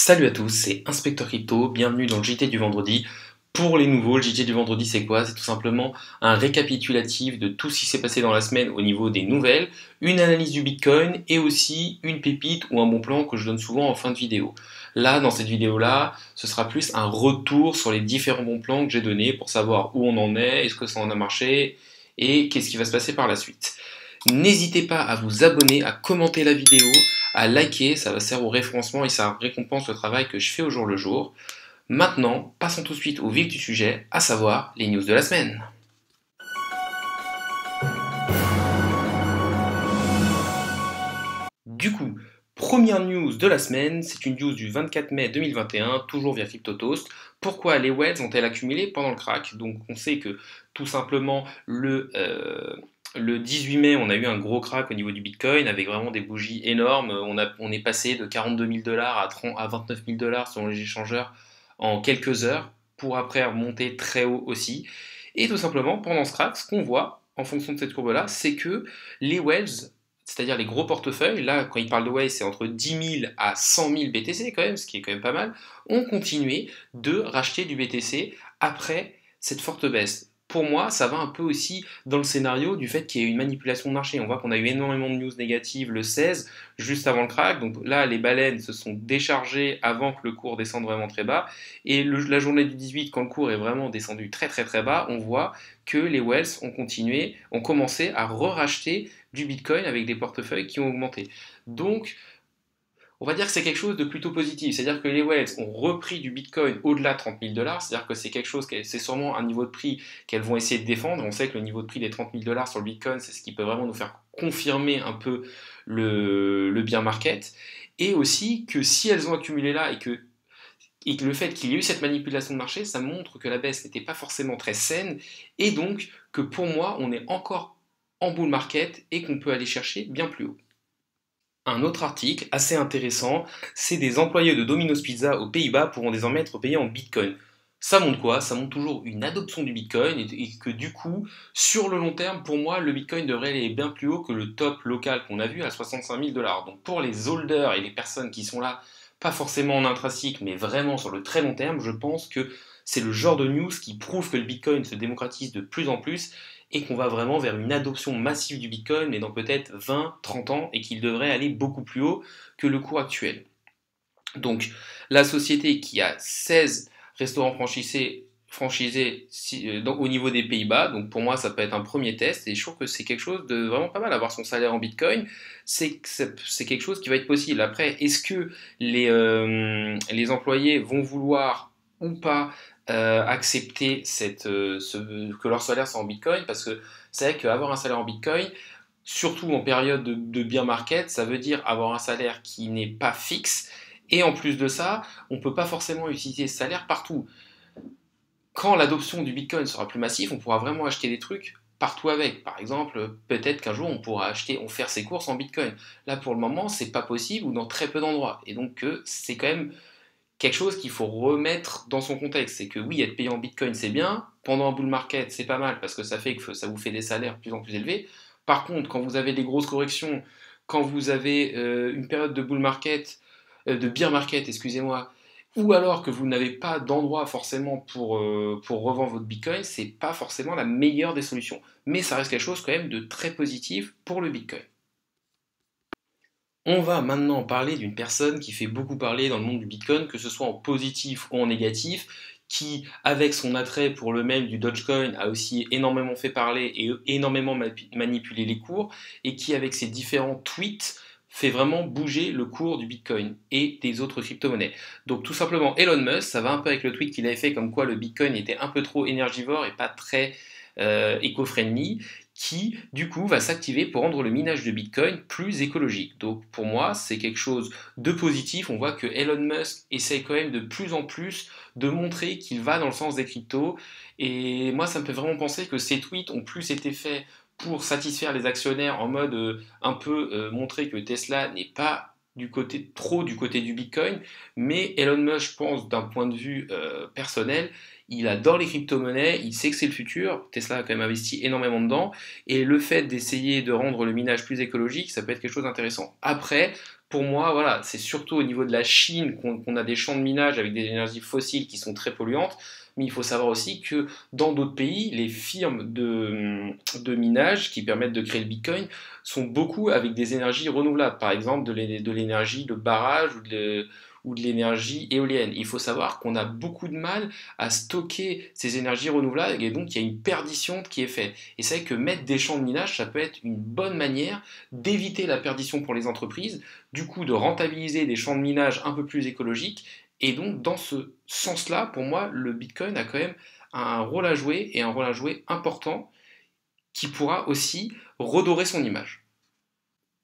Salut à tous, c'est Inspecteur Crypto, bienvenue dans le JT du vendredi. Pour les nouveaux, le JT du vendredi c'est quoi? C'est tout simplement un récapitulatif de tout ce qui s'est passé dans la semaine au niveau des nouvelles, une analyse du Bitcoin et aussi une pépite ou un bon plan que je donne souvent en fin de vidéo. Là, dans cette vidéo-là, ce sera plus un retour sur les différents bons plans que j'ai donnés pour savoir où on en est, est-ce que ça en a marché et qu'est-ce qui va se passer par la suite. N'hésitez pas à vous abonner, à commenter la vidéo, à liker, ça va servir au référencement et ça récompense le travail que je fais au jour le jour. Maintenant, passons tout de suite au vif du sujet, à savoir les news de la semaine. Du coup, première news de la semaine, c'est une news du 24 mai 2021, toujours via CryptoToast. Pourquoi les whales ont-elles accumulé pendant le crack? Donc on sait que tout simplement le 18 mai, on a eu un gros crack au niveau du Bitcoin avec vraiment des bougies énormes. On est passé de 42 000 dollars à 29 000 dollars selon les échangeurs en quelques heures pour après remonter très haut aussi. Et tout simplement, pendant ce crack, ce qu'on voit en fonction de cette courbe-là, c'est que les whales, c'est-à-dire les gros portefeuilles, là quand ils parlent de whales, c'est entre 10 000 à 100 000 BTC quand même, ce qui est quand même pas mal, ont continué de racheter du BTC après cette forte baisse. Pour moi, ça va un peu aussi dans le scénario du fait qu'il y ait une manipulation de marché. On voit qu'on a eu énormément de news négatives le 16, juste avant le crack. Donc là, les baleines se sont déchargées avant que le cours descende vraiment très bas. Et la journée du 18, quand le cours est vraiment descendu très très très bas, on voit que les whales ont commencé à re-racheter du Bitcoin avec des portefeuilles qui ont augmenté. Donc, on va dire que c'est quelque chose de plutôt positif. C'est-à-dire que les whales ont repris du Bitcoin au-delà de 30 000 dollars. C'est-à-dire que c'est quelque chose, c'est sûrement un niveau de prix qu'elles vont essayer de défendre. On sait que le niveau de prix des 30 000 dollars sur le Bitcoin, c'est ce qui peut vraiment nous faire confirmer un peu le bear market. Et aussi que si elles ont accumulé là et que le fait qu'il y ait eu cette manipulation de marché, ça montre que la baisse n'était pas forcément très saine. Et donc que pour moi, on est encore en bull market et qu'on peut aller chercher bien plus haut. Un autre article assez intéressant, c'est des employés de Domino's Pizza aux Pays-Bas pourront désormais être payés en Bitcoin. Ça montre quoi? Ça montre toujours une adoption du Bitcoin et que du coup, sur le long terme, pour moi, le Bitcoin devrait aller bien plus haut que le top local qu'on a vu à 65 000 dollars. Donc pour les holders et les personnes qui sont là, pas forcément en intrinsèque, mais vraiment sur le très long terme, je pense que c'est le genre de news qui prouve que le Bitcoin se démocratise de plus en plus et qu'on va vraiment vers une adoption massive du Bitcoin, mais dans peut-être 20, 30 ans, et qu'il devrait aller beaucoup plus haut que le cours actuel. Donc, la société qui a 16 restaurants franchisés au niveau des Pays-Bas, donc pour moi ça peut être un premier test, et je trouve que c'est quelque chose de vraiment pas mal. Avoir son salaire en Bitcoin, c'est quelque chose qui va être possible. Après, est-ce que les employés vont vouloir ou pas accepter que leur salaire soit en Bitcoin? Parce que c'est vrai qu'avoir un salaire en Bitcoin, surtout en période de bear market, ça veut dire avoir un salaire qui n'est pas fixe, et en plus de ça, on ne peut pas forcément utiliser ce salaire partout. Quand l'adoption du Bitcoin sera plus massive, on pourra vraiment acheter des trucs partout avec. Par exemple, peut-être qu'un jour on pourra faire ses courses en Bitcoin. Là pour le moment, c'est pas possible ou dans très peu d'endroits. Et donc c'est quand même quelque chose qu'il faut remettre dans son contexte. C'est que oui, être payé en Bitcoin c'est bien, pendant un bull market c'est pas mal parce que ça fait que ça vous fait des salaires de plus en plus élevés. Par contre, quand vous avez des grosses corrections, quand vous avez une période de bull market, de bear market, excusez-moi, ou alors que vous n'avez pas d'endroit forcément pour revendre votre Bitcoin, c'est pas forcément la meilleure des solutions. Mais ça reste quelque chose quand même de très positif pour le Bitcoin. On va maintenant parler d'une personne qui fait beaucoup parler dans le monde du Bitcoin, que ce soit en positif ou en négatif, qui, avec son attrait pour le même du Dogecoin, a aussi énormément fait parler et énormément manipulé les cours, et qui, avec ses différents tweets, fait vraiment bouger le cours du Bitcoin et des autres crypto-monnaies. Donc tout simplement, Elon Musk, ça va un peu avec le tweet qu'il avait fait comme quoi le Bitcoin était un peu trop énergivore et pas très éco-friendly, qui du coup va s'activer pour rendre le minage de Bitcoin plus écologique. Donc pour moi, c'est quelque chose de positif. On voit que Elon Musk essaie quand même de plus en plus de montrer qu'il va dans le sens des cryptos. Et moi, ça me fait vraiment penser que ces tweets ont plus été faits pour satisfaire les actionnaires en mode un peu montrer que Tesla n'est pas trop du côté du Bitcoin, mais Elon Musk, je pense, d'un point de vue personnel, il adore les crypto-monnaies, il sait que c'est le futur, Tesla a quand même investi énormément dedans, et le fait d'essayer de rendre le minage plus écologique, ça peut être quelque chose d'intéressant. Après, pour moi, voilà, c'est surtout au niveau de la Chine qu'on a des champs de minage avec des énergies fossiles qui sont très polluantes, mais il faut savoir aussi que dans d'autres pays, les firmes de minage qui permettent de créer le Bitcoin sont beaucoup avec des énergies renouvelables, par exemple de l'énergie de barrage ou de l'énergie éolienne. Il faut savoir qu'on a beaucoup de mal à stocker ces énergies renouvelables et donc il y a une perdition qui est faite. Et c'est vrai que mettre des champs de minage, ça peut être une bonne manière d'éviter la perdition pour les entreprises, du coup de rentabiliser des champs de minage un peu plus écologiques. Et donc dans ce sens-là, pour moi, le Bitcoin a quand même un rôle à jouer et un rôle à jouer important qui pourra aussi redorer son image.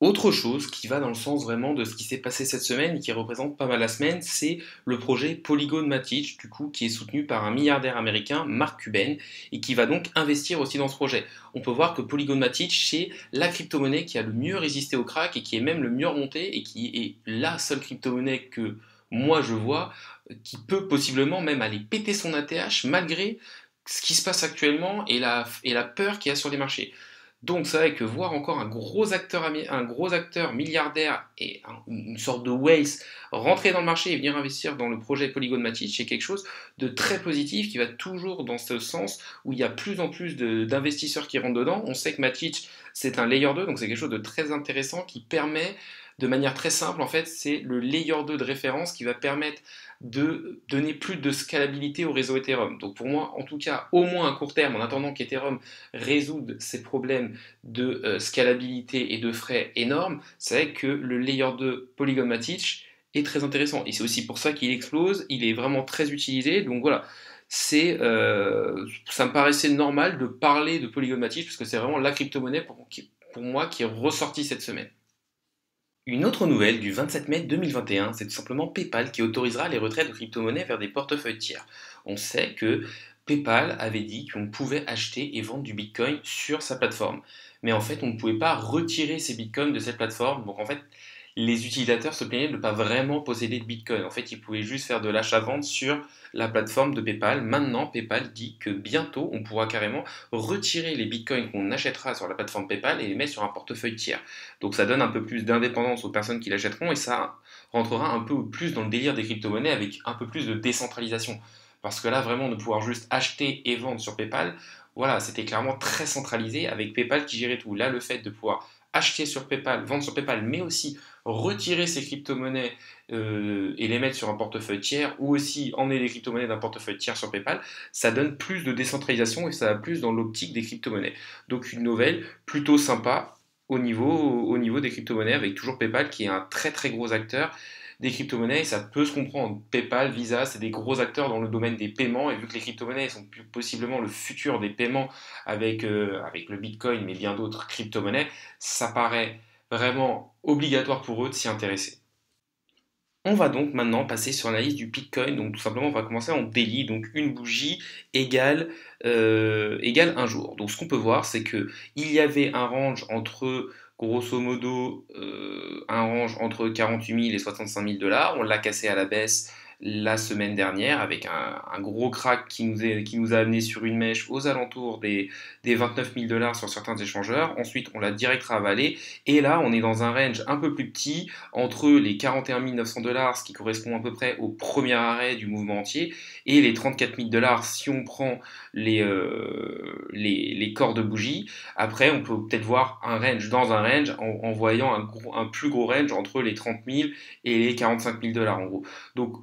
Autre chose qui va dans le sens vraiment de ce qui s'est passé cette semaine et qui représente pas mal la semaine, c'est le projet Polygon Matic, du coup, qui est soutenu par un milliardaire américain, Mark Cuban, et qui va donc investir aussi dans ce projet. On peut voir que Polygon Matic, c'est la crypto-monnaie qui a le mieux résisté au crack et qui est même le mieux remonté et qui est la seule crypto-monnaie que moi je vois qui peut possiblement même aller péter son ATH malgré ce qui se passe actuellement et la peur qu'il y a sur les marchés. Donc c'est vrai que voir encore un gros acteur milliardaire et une sorte de Waze rentrer dans le marché et venir investir dans le projet Polygon Matic, c'est quelque chose de très positif qui va toujours dans ce sens où il y a plus en plus d'investisseurs qui rentrent dedans. On sait que Matic c'est un layer 2, donc c'est quelque chose de très intéressant qui permet de manière très simple, en fait, c'est le layer 2 de référence qui va permettre de donner plus de scalabilité au réseau Ethereum. Donc pour moi, en tout cas, au moins à court terme, en attendant qu'Ethereum résoudre ces problèmes de scalabilité et de frais énormes, c'est vrai que le layer 2 Polygon Matic est très intéressant. Et c'est aussi pour ça qu'il explose, il est vraiment très utilisé. Donc voilà, ça me paraissait normal de parler de Polygon Matic parce que c'est vraiment la crypto-monnaie pour moi qui est ressortie cette semaine. Une autre nouvelle du 27 mai 2021, c'est tout simplement PayPal qui autorisera les retraits de crypto-monnaies vers des portefeuilles tiers. On sait que PayPal avait dit qu'on pouvait acheter et vendre du Bitcoin sur sa plateforme. Mais en fait, on ne pouvait pas retirer ces Bitcoins de cette plateforme. Donc en fait, les utilisateurs se plaignaient de ne pas vraiment posséder de Bitcoin. En fait, ils pouvaient juste faire de l'achat-vente sur la plateforme de PayPal. Maintenant, PayPal dit que bientôt, on pourra carrément retirer les Bitcoins qu'on achètera sur la plateforme PayPal et les mettre sur un portefeuille tiers. Donc ça donne un peu plus d'indépendance aux personnes qui l'achèteront et ça rentrera un peu plus dans le délire des crypto-monnaies avec un peu plus de décentralisation. Parce que là, vraiment, de pouvoir juste acheter et vendre sur PayPal, voilà, c'était clairement très centralisé avec PayPal qui gérait tout. Là, le fait de pouvoir acheter sur PayPal, vendre sur PayPal, mais aussi retirer ces crypto-monnaies et les mettre sur un portefeuille tiers, ou aussi emmener les crypto-monnaies d'un portefeuille tiers sur PayPal, ça donne plus de décentralisation et ça va plus dans l'optique des crypto-monnaies. Donc une nouvelle plutôt sympa au niveau des crypto-monnaies, avec toujours PayPal qui est un très très gros acteur des crypto-monnaies, et ça peut se comprendre. PayPal, Visa, c'est des gros acteurs dans le domaine des paiements, et vu que les crypto-monnaies sont possiblement le futur des paiements avec le Bitcoin, mais bien d'autres crypto-monnaies, ça paraît vraiment obligatoire pour eux de s'y intéresser. On va donc maintenant passer sur l'analyse du Bitcoin. Donc tout simplement, on va commencer en daily. Donc une bougie égale un jour. Donc ce qu'on peut voir, c'est que il y avait un range entre grosso modo un range entre 48 000 et 65 000 dollars. On l'a cassé à la baisse la semaine dernière avec un gros crack qui nous a amené sur une mèche aux alentours des 29 000 dollars sur certains échangeurs. Ensuite, on l'a direct ravalé. Et là, on est dans un range un peu plus petit entre les 41 900 dollars, ce qui correspond à peu près au premier arrêt du mouvement entier, et les 34 000 dollars si on prend les corps de bougie. Après, on peut peut-être voir un range dans un range en voyant un plus gros range entre les 30 000 et les 45 000 dollars en gros. Donc,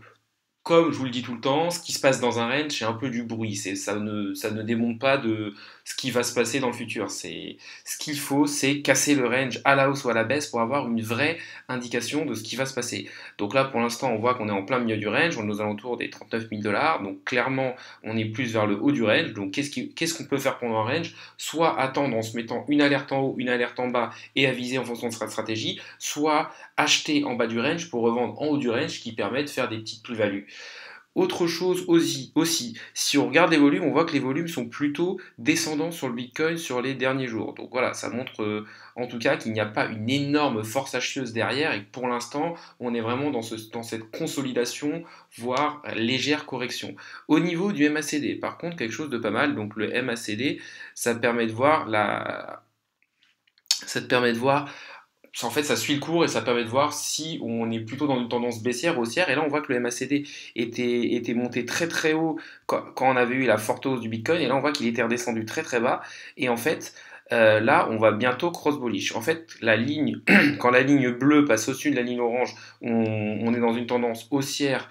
comme je vous le dis tout le temps, ce qui se passe dans un range, c'est un peu du bruit. Ça ne démontre pas de ce qui va se passer dans le futur. Ce qu'il faut, c'est casser le range à la hausse ou à la baisse pour avoir une vraie indication de ce qui va se passer. Donc là, pour l'instant, on voit qu'on est en plein milieu du range, on est aux alentours des 39 000 dollars. Donc clairement, on est plus vers le haut du range. Donc qu'est-ce qu'on peut faire pendant un range? Soit attendre en se mettant une alerte en haut, une alerte en bas et aviser en fonction de sa stratégie, soit acheter en bas du range pour revendre en haut du range qui permet de faire des petites plus-values. Autre chose aussi, si on regarde les volumes, on voit que les volumes sont plutôt descendants sur le Bitcoin sur les derniers jours. Donc voilà, ça montre en tout cas qu'il n'y a pas une énorme force acheteuse derrière et que pour l'instant, on est vraiment dans cette consolidation, voire légère correction. Au niveau du MACD, par contre, quelque chose de pas mal, donc le MACD, ça te permet de voir en fait, ça suit le cours et ça permet de voir si on est plutôt dans une tendance baissière ou haussière. Et là, on voit que le MACD était monté très très haut quand on avait eu la forte hausse du Bitcoin. Et là, on voit qu'il était redescendu très très bas. Et en fait, là, on va bientôt cross bullish. En fait, la ligne, quand la ligne bleue passe au-dessus de la ligne orange, on est dans une tendance haussière.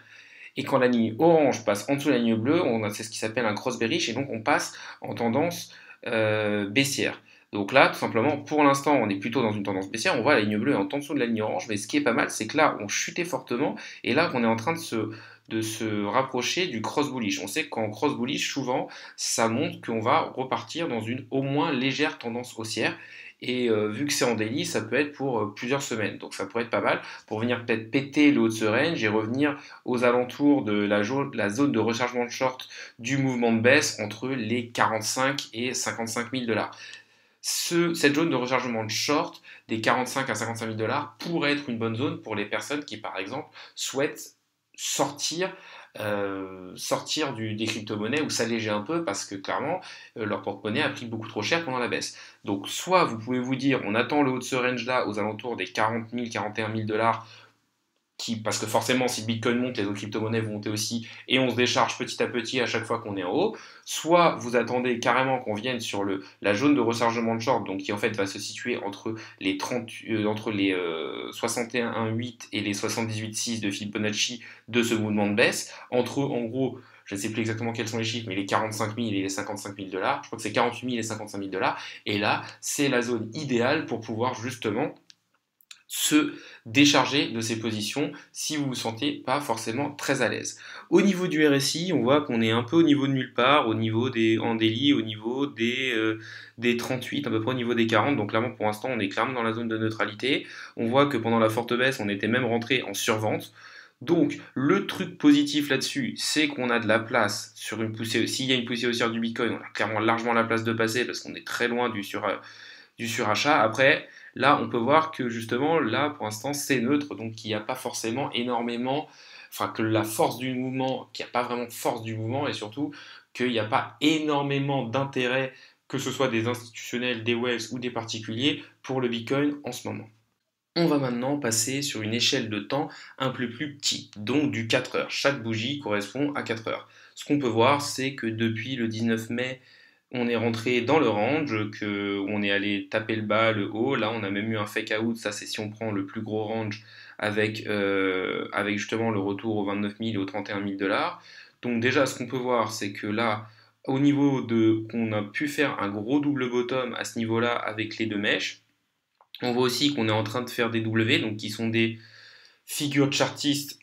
Et quand la ligne orange passe en dessous de la ligne bleue, c'est ce qui s'appelle un cross bearish. Et donc, on passe en tendance baissière. Donc là, tout simplement, pour l'instant, on est plutôt dans une tendance baissière. On voit la ligne bleue est en dessous de la ligne orange, mais ce qui est pas mal, c'est que là, on chutait fortement, et là, on est en train de se rapprocher du cross bullish. On sait qu'en cross bullish, souvent, ça montre qu'on va repartir dans une au moins légère tendance haussière. Et vu que c'est en daily, ça peut être pour plusieurs semaines. Donc ça pourrait être pas mal pour venir peut-être péter le haut de ce range et revenir aux alentours de la zone de rechargement de short du mouvement de baisse entre les 45 et 55 000 $. Cette zone de rechargement de short des 45 à 55 000 $ pourrait être une bonne zone pour les personnes qui, par exemple, souhaitent sortir, des crypto-monnaies ou s'alléger un peu parce que clairement leur porte-monnaie a pris beaucoup trop cher pendant la baisse. Donc soit vous pouvez vous dire on attend le haut de ce range là aux alentours des 40 000, 41 000 $ parce que forcément, si le Bitcoin monte, les autres crypto-monnaies vont monter aussi, et on se décharge petit à petit à chaque fois qu'on est en haut. Soit vous attendez carrément qu'on vienne sur la zone de rechargement de short, donc qui en fait va se situer entre les 61,8 et les 78,6 de Fibonacci de ce mouvement de baisse, entre en gros, je ne sais plus exactement quels sont les chiffres, mais les 45 000 et les 55 000 $, je crois que c'est 48 000 et 55 000 $, et là, c'est la zone idéale pour pouvoir justement se décharger de ces positions si vous ne vous sentez pas forcément très à l'aise. Au niveau du RSI, on voit qu'on est un peu au niveau de nulle part, au niveau en daily, au niveau des 38, à peu près au niveau des 40, donc clairement pour l'instant on est clairement dans la zone de neutralité. On voit que pendant la forte baisse, on était même rentré en survente. Donc le truc positif là-dessus, c'est qu'on a de la place sur une poussée. S'il y a une poussée haussière du Bitcoin, on a clairement largement la place de passer parce qu'on est très loin du surachat. Après, là, on peut voir que justement, là, pour l'instant, c'est neutre, donc il n'y a pas forcément énormément, enfin, que la force du mouvement, qu'il n'y a pas vraiment de force du mouvement, et surtout qu'il n'y a pas énormément d'intérêt, que ce soit des institutionnels, des whales ou des particuliers, pour le Bitcoin en ce moment. On va maintenant passer sur une échelle de temps un peu plus petite, donc du 4 heures. Chaque bougie correspond à 4 heures. Ce qu'on peut voir, c'est que depuis le 19 mai, on est rentré dans le range, on est allé taper le bas, le haut. Là, on a même eu un fake out. Ça, c'est si on prend le plus gros range avec justement le retour aux 29 000 et aux 31 000 $. Donc déjà, ce qu'on peut voir, c'est que là, au niveau qu'on a pu faire un gros double bottom à ce niveau-là avec les deux mèches. On voit aussi qu'on est en train de faire des W, donc qui sont des figures chartistes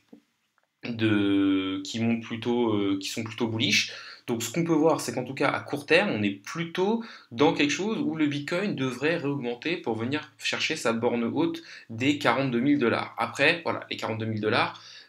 qui sont plutôt bullish. Donc ce qu'on peut voir, c'est qu'en tout cas à court terme, on est plutôt dans quelque chose où le Bitcoin devrait réaugmenter pour venir chercher sa borne haute des 42 000 $. Après, voilà, les 42 000 $,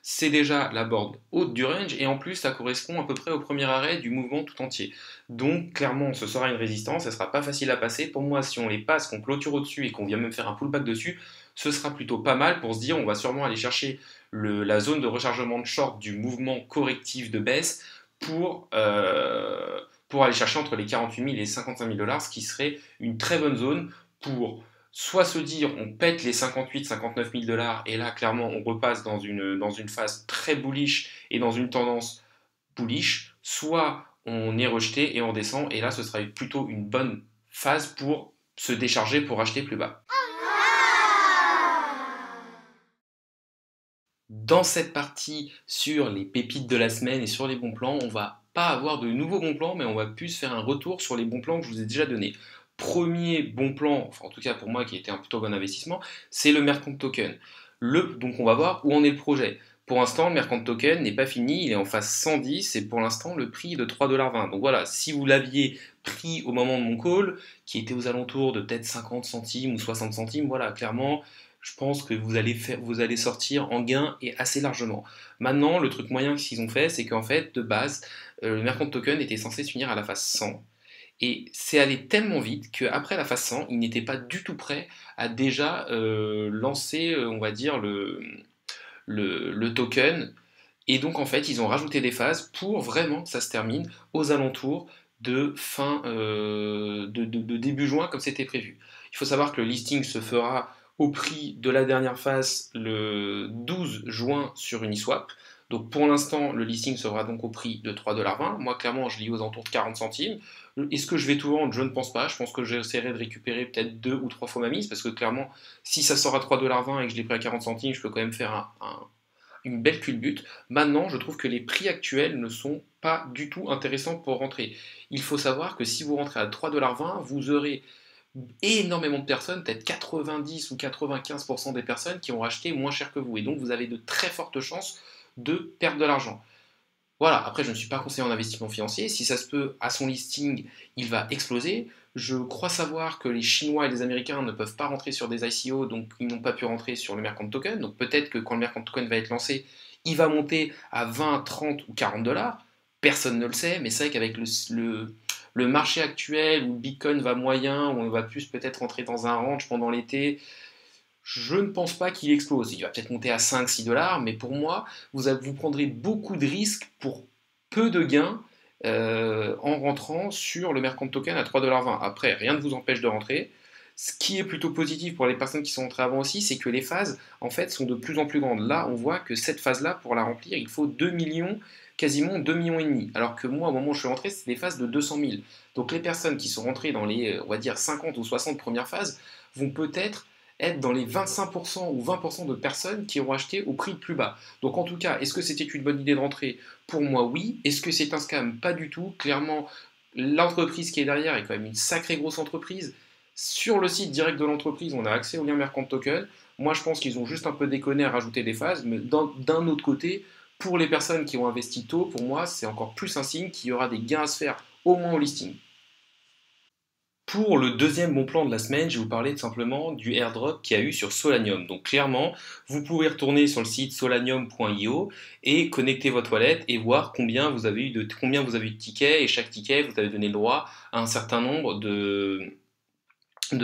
c'est déjà la borne haute du range et en plus ça correspond à peu près au premier arrêt du mouvement tout entier. Donc clairement, ce sera une résistance, ce sera pas facile à passer. Pour moi, si on les passe, qu'on clôture au-dessus et qu'on vient même faire un pullback dessus, ce sera plutôt pas mal pour se dire on va sûrement aller chercher la zone de rechargement de short du mouvement correctif de baisse pour aller chercher entre les 48 000 et les 55 000 $, ce qui serait une très bonne zone pour soit se dire on pète les 58-59 000 $ et là clairement on repasse dans une phase très bullish et dans une tendance bullish, soit on est rejeté et on descend et là ce sera plutôt une bonne phase pour se décharger pour acheter plus bas. Dans cette partie sur les pépites de la semaine et sur les bons plans, on va pas avoir de nouveaux bons plans, mais on va plus faire un retour sur les bons plans que je vous ai déjà donnés. Premier bon plan, enfin en tout cas pour moi qui était un plutôt bon investissement, c'est le Mercant Token. Donc on va voir où en est le projet. Pour l'instant, le Mercant Token n'est pas fini, il est en phase 110 et pour l'instant le prix est de 3,20 $. Donc voilà, si vous l'aviez pris au moment de mon call, qui était aux alentours de peut-être 50 centimes ou 60 centimes, voilà, clairement, je pense que vous allez sortir en gain et assez largement. Maintenant, le truc moyen qu'ils ont fait, c'est qu'en fait, de base, le Mercant Token était censé se finir à la phase 100. Et c'est allé tellement vite qu'après la phase 100, ils n'étaient pas du tout prêts à déjà lancer, on va dire, le token. Et donc, en fait, ils ont rajouté des phases pour vraiment que ça se termine aux alentours de fin de début juin, comme c'était prévu. Il faut savoir que le listing se fera au prix de la dernière phase le 12 juin sur Uniswap. Donc pour l'instant, le listing sera donc au prix de 3,20 $. Moi, clairement, je lis aux alentours de 40 centimes. Est-ce que je vais tout vendre? Je ne pense pas. Je pense que j'essaierai de récupérer peut-être 2 ou 3 fois ma mise, parce que clairement, si ça sort à 3,20 $ et que je l'ai pris à 40 centimes, je peux quand même faire une belle culbute. Maintenant, je trouve que les prix actuels ne sont pas du tout intéressants pour rentrer. Il faut savoir que si vous rentrez à 3,20 $, vous aurez énormément de personnes, peut-être 90 ou 95% des personnes qui ont acheté moins cher que vous. Et donc, vous avez de très fortes chances de perdre de l'argent. Voilà, après, je ne suis pas conseiller en investissement financier. Si ça se peut, à son listing, il va exploser. Je crois savoir que les Chinois et les Américains ne peuvent pas rentrer sur des ICO, donc ils n'ont pas pu rentrer sur le Mercant Token. Donc peut-être que quand le Mercant Token va être lancé, il va monter à 20, 30 ou 40 dollars. Personne ne le sait, mais c'est vrai qu'avec le marché actuel où Bitcoin va moyen, où on va plus peut-être rentrer dans un range pendant l'été, je ne pense pas qu'il explose. Il va peut-être monter à 5-6 dollars, mais pour moi, vous prendrez beaucoup de risques pour peu de gains en rentrant sur le Mercant Token à 3,20 $. Après, rien ne vous empêche de rentrer. Ce qui est plutôt positif pour les personnes qui sont entrées avant aussi, c'est que les phases, en fait, sont de plus en plus grandes. Là, on voit que cette phase-là, pour la remplir, il faut 2 millions, quasiment 2,5 millions. Alors que moi, au moment où je suis rentré, c'était des phases de 200 000. Donc les personnes qui sont rentrées dans les, on va dire, 50 ou 60 premières phases vont peut-être être dans les 25% ou 20% de personnes qui auront acheté au prix le plus bas. Donc en tout cas, est-ce que c'était une bonne idée de rentrer? Pour moi, oui. Est-ce que c'est un scam? Pas du tout. Clairement, l'entreprise qui est derrière est quand même une sacrée grosse entreprise. Sur le site direct de l'entreprise, on a accès au lien Mercant Token. Moi, je pense qu'ils ont juste un peu déconné à rajouter des phases, mais d'un autre côté, pour les personnes qui ont investi tôt, pour moi, c'est encore plus un signe qu'il y aura des gains à se faire au moins au listing. Pour le deuxième bon plan de la semaine, je vais vous parler tout simplement du airdrop qu'il y a eu sur Solanium. Donc clairement, vous pouvez retourner sur le site solanium.io et connecter votre wallet et voir combien vous avez eu de tickets, et chaque ticket, vous avez donné le droit à un certain nombre de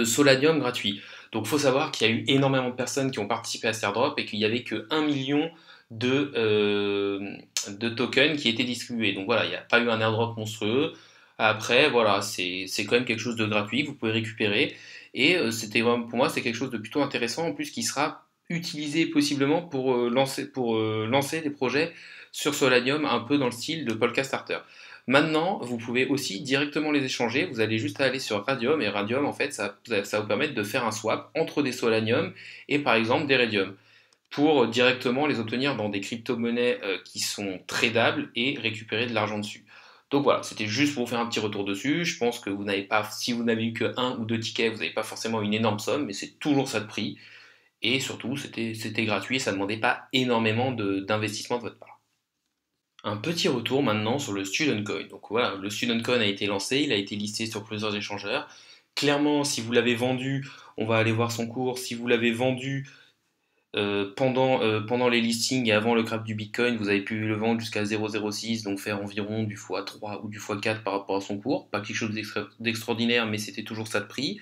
Solanium gratuits. Donc il faut savoir qu'il y a eu énormément de personnes qui ont participé à cet airdrop et qu'il n'y avait que 1 million de tokens qui étaient distribués. Donc voilà, il n'y a pas eu un airdrop monstrueux. Après, voilà, c'est quand même quelque chose de gratuit, vous pouvez récupérer. Et pour moi, c'est quelque chose de plutôt intéressant, en plus qui sera utilisé possiblement pour lancer des projets sur Solanium, un peu dans le style de Polka Starter. Maintenant, vous pouvez aussi directement les échanger. Vous allez juste aller sur Radium et Radium, en fait, ça va vous permettre de faire un swap entre des Solanium et par exemple des Radium pour directement les obtenir dans des crypto-monnaies qui sont tradables et récupérer de l'argent dessus. Donc voilà, c'était juste pour vous faire un petit retour dessus. Je pense que vous n'avez pas, si vous n'avez eu que un ou deux tickets, vous n'avez pas forcément une énorme somme, mais c'est toujours ça de prix. Et surtout, c'était gratuit, ça ne demandait pas énormément d'investissement de votre part. Un petit retour maintenant sur le Student Coin. Donc voilà, le Student Coin a été lancé, il a été listé sur plusieurs échangeurs. Clairement, si vous l'avez vendu, on va aller voir son cours. Si vous l'avez vendu pendant les listings et avant le crash du Bitcoin, vous avez pu le vendre jusqu'à 0,06, donc faire environ du x3 ou du x4 par rapport à son cours. Pas quelque chose d'extraordinaire, mais c'était toujours ça de prix.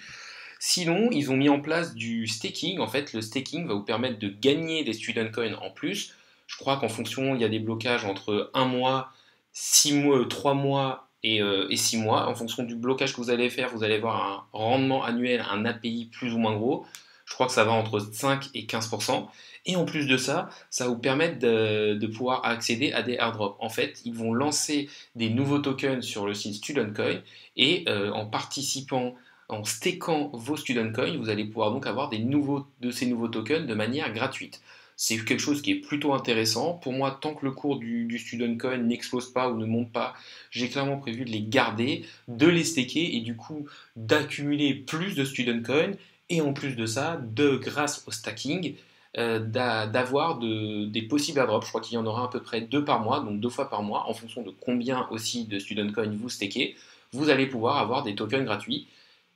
Sinon, ils ont mis en place du staking. En fait, le staking va vous permettre de gagner des student coins en plus. Je crois qu'en fonction, il y a des blocages entre 1 mois, 6 mois, 3 mois et 6 mois. En fonction du blocage que vous allez faire, vous allez avoir un rendement annuel, un API plus ou moins gros. Je crois que ça va entre 5 et 15%. Et en plus de ça, ça va vous permettre de pouvoir accéder à des airdrops. En fait, ils vont lancer des nouveaux tokens sur le site Student Coin et en participant en stakant vos student coins, vous allez pouvoir donc avoir de ces nouveaux tokens de manière gratuite. C'est quelque chose qui est plutôt intéressant. Pour moi, tant que le cours du student coin n'explose pas ou ne monte pas, j'ai clairement prévu de les garder, de les staker et du coup d'accumuler plus de student coins et en plus de ça, grâce au stacking, d'avoir des possibles airdrops. Je crois qu'il y en aura à peu près 2 par mois, donc 2 fois par mois, en fonction de combien aussi de student coins vous stakez, vous allez pouvoir avoir des tokens gratuits.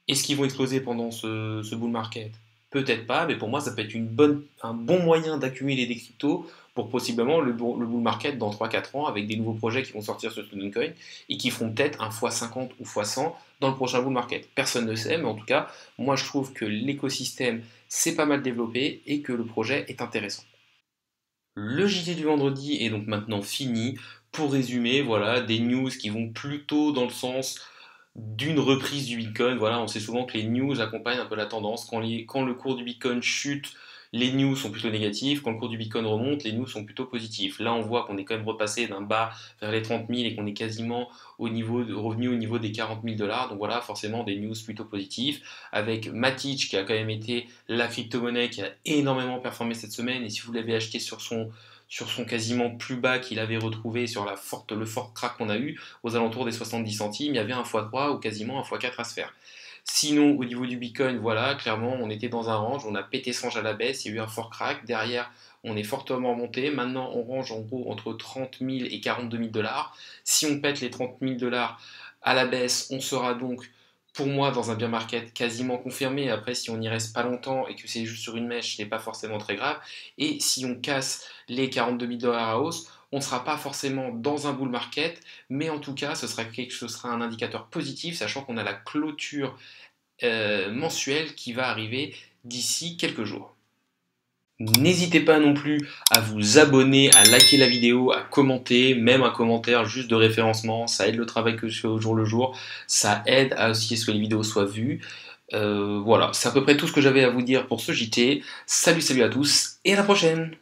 Est-ce qu'ils vont exploser pendant ce bull market? Peut-être pas, mais pour moi, ça peut être un bon moyen d'accumuler des cryptos pour possiblement le bull market dans 3-4 ans avec des nouveaux projets qui vont sortir sur Studentcoin et qui feront peut-être un x50 ou x100 dans le prochain bull market. Personne ne sait, mais en tout cas, moi je trouve que l'écosystème s'est pas mal développé et que le projet est intéressant. Le JT du vendredi est donc maintenant fini. Pour résumer, voilà, des news qui vont plutôt dans le sens d'une reprise du Bitcoin. Voilà, on sait souvent que les news accompagnent un peu la tendance. Quand le cours du Bitcoin chute, les news sont plutôt négatifs. Quand le cours du Bitcoin remonte, les news sont plutôt positifs. Là, on voit qu'on est quand même repassé d'un bas vers les 30 000 et qu'on est quasiment revenu au niveau des 40 000 dollars. Donc voilà, forcément des news plutôt positifs. Avec Matic qui a quand même été la crypto-monnaie qui a énormément performé cette semaine. Et si vous l'avez acheté sur son quasiment plus bas qu'il avait retrouvé sur le fort crack qu'on a eu, aux alentours des 70 centimes, il y avait un x3 ou quasiment un x4 à se faire. Sinon, au niveau du Bitcoin, voilà, clairement, on était dans un range, on a pété son à la baisse, il y a eu un fort crack. Derrière, on est fortement monté. Maintenant, on range en gros entre 30 000 et 42 000 dollars. Si on pète les 30 000 dollars à la baisse, on sera donc, pour moi, dans un bear market quasiment confirmé. Après, si on n'y reste pas longtemps et que c'est juste sur une mèche, ce n'est pas forcément très grave. Et si on casse les 42 000 dollars à hausse, on ne sera pas forcément dans un bull market, mais en tout cas, ce sera un indicateur positif, sachant qu'on a la clôture mensuelle qui va arriver d'ici quelques jours. N'hésitez pas non plus à vous abonner, à liker la vidéo, à commenter, même un commentaire juste de référencement, ça aide le travail que je fais au jour le jour, ça aide à aussi ce que les vidéos soient vues. Voilà, c'est à peu près tout ce que j'avais à vous dire pour ce JT. Salut à tous et à la prochaine!